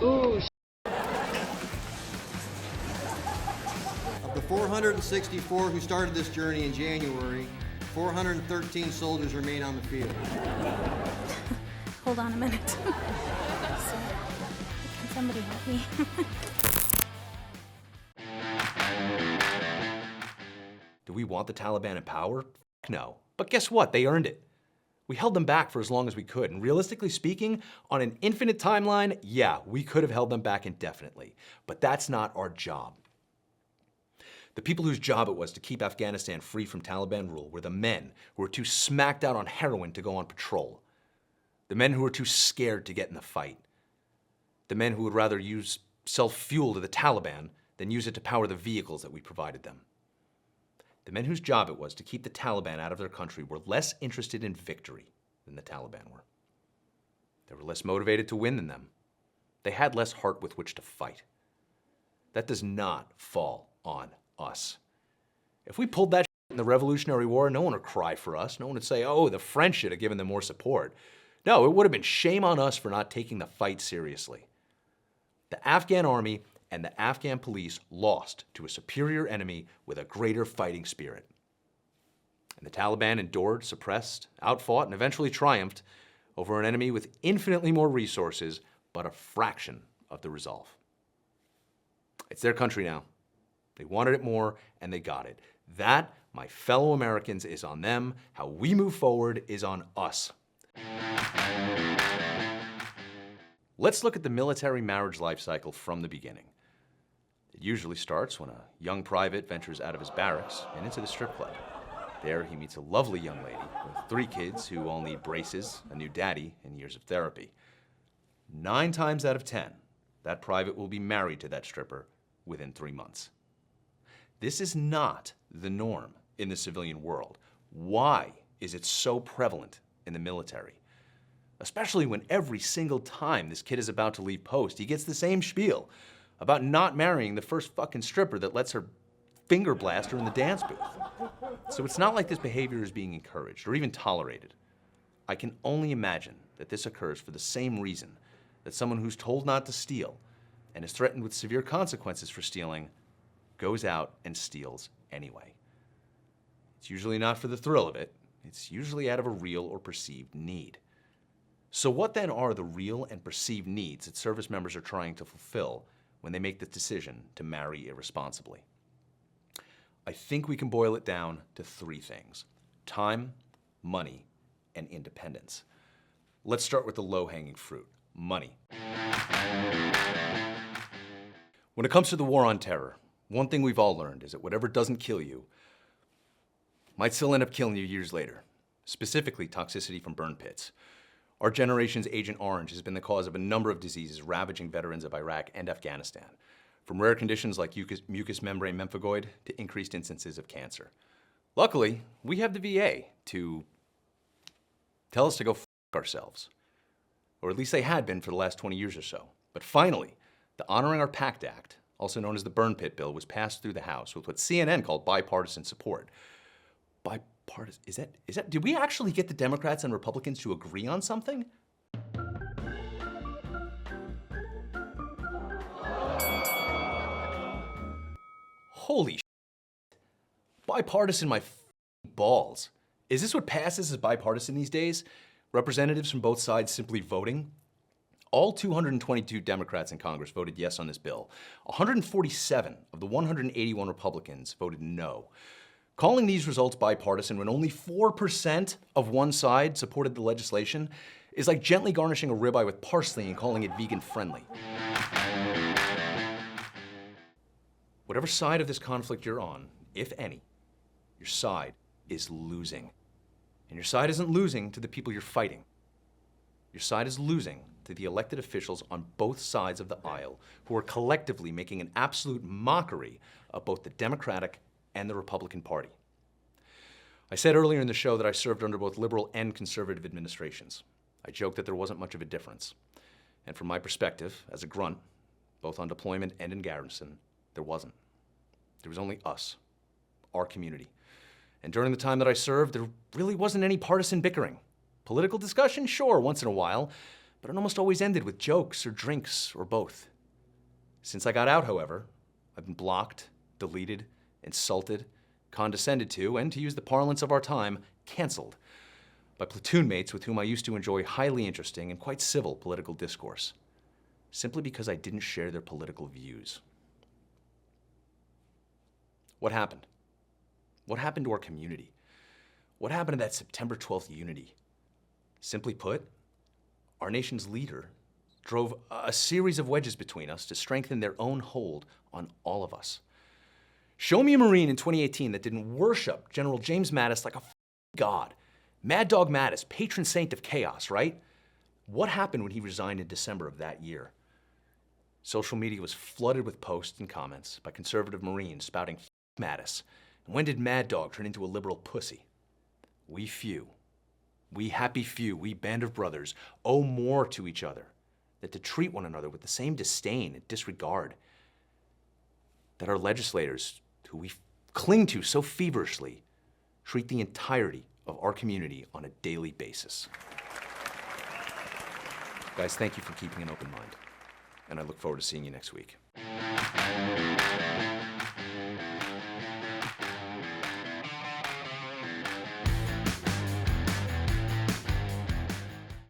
Ooh. Of the 464 who started this journey in January, 413 soldiers remain on the field. Hold on a minute. Can somebody help me? Do we want the Taliban in power? No. But guess what? They earned it. We held them back for as long as we could, and realistically speaking, on an infinite timeline, yeah, we could have held them back indefinitely. But that's not our job. The people whose job it was to keep Afghanistan free from Taliban rule were the men who were too smacked out on heroin to go on patrol. The men who were too scared to get in the fight. The men who would rather sell fuel to the Taliban than use it to power the vehicles that we provided them. The men whose job it was to keep the Taliban out of their country were less interested in victory than the Taliban were. They were less motivated to win than them. They had less heart with which to fight. That does not fall on us. If we pulled that shit in the Revolutionary War, no one would cry for us. No one would say, oh, the French should have given them more support. No, it would have been shame on us for not taking the fight seriously. The Afghan army and the Afghan police lost to a superior enemy with a greater fighting spirit. And the Taliban endured, suppressed, outfought, and eventually triumphed over an enemy with infinitely more resources, but a fraction of the resolve. It's their country now. They wanted it more, and they got it. That, my fellow Americans, is on them. How we move forward is on us. Let's look at the military marriage life cycle from the beginning. It usually starts when a young private ventures out of his barracks and into the strip club. There he meets a lovely young lady with 3 kids who all need braces, a new daddy, and years of therapy. 9 times out of 10, that private will be married to that stripper within 3 months. This is not the norm in the civilian world. Why is it so prevalent in the military? Especially when every single time this kid is about to leave post, he gets the same spiel about not marrying the first fucking stripper that lets her finger blast her in the dance booth. So it's not like this behavior is being encouraged or even tolerated. I can only imagine that this occurs for the same reason that someone who's told not to steal and is threatened with severe consequences for stealing goes out and steals anyway. It's usually not for the thrill of it. It's usually out of a real or perceived need. So what then are the real and perceived needs that service members are trying to fulfill when they make the decision to marry irresponsibly? I think we can boil it down to 3 things: time, money, and independence. Let's start with the low-hanging fruit: money. When it comes to the war on terror, one thing we've all learned is that whatever doesn't kill you might still end up killing you years later, specifically toxicity from burn pits. Our generation's Agent Orange has been the cause of a number of diseases ravaging veterans of Iraq and Afghanistan, from rare conditions like mucous membrane memphigoid to increased instances of cancer. Luckily, we have the VA to tell us to go f*** ourselves. Or at least they had been for the last 20 years or so. But finally, the Honoring Our Pact Act, also known as the Burn Pit Bill, was passed through the House with what CNN called bipartisan support. Bipartisan, is that, did we actually get the Democrats and Republicans to agree on something? Holy shit. Bipartisan my balls. Is this what passes as bipartisan these days? Representatives from both sides simply voting? All 222 Democrats in Congress voted yes on this bill. 147 of the 181 Republicans voted no. Calling these results bipartisan when only 4% of one side supported the legislation is like gently garnishing a ribeye with parsley and calling it vegan-friendly. Whatever side of this conflict you're on, if any, your side is losing. And your side isn't losing to the people you're fighting. Your side is losing to the elected officials on both sides of the aisle who are collectively making an absolute mockery of both the Democratic and the Republican Party. I said earlier in the show that I served under both liberal and conservative administrations. I joked that there wasn't much of a difference. And from my perspective, as a grunt, both on deployment and in garrison, there wasn't. There was only us, our community. And during the time that I served, there really wasn't any partisan bickering. Political discussion, sure, once in a while, but it almost always ended with jokes or drinks or both. Since I got out, however, I've been blocked, deleted, insulted, condescended to, and to use the parlance of our time, canceled by platoon mates with whom I used to enjoy highly interesting and quite civil political discourse, simply because I didn't share their political views. What happened? What happened to our community? What happened to that September 12th unity? Simply put, our nation's leader drove a series of wedges between us to strengthen their own hold on all of us. Show me a Marine in 2018 that didn't worship General James Mattis like a god. Mad Dog Mattis, patron saint of chaos, right? What happened when he resigned in December of that year? Social media was flooded with posts and comments by conservative Marines spouting Mattis. And when did Mad Dog turn into a liberal pussy? We few, we happy few, we band of brothers, owe more to each other than to treat one another with the same disdain and disregard that our legislators, who we cling to so feverishly, treat the entirety of our community on a daily basis. Guys, thank you for keeping an open mind, and I look forward to seeing you next week.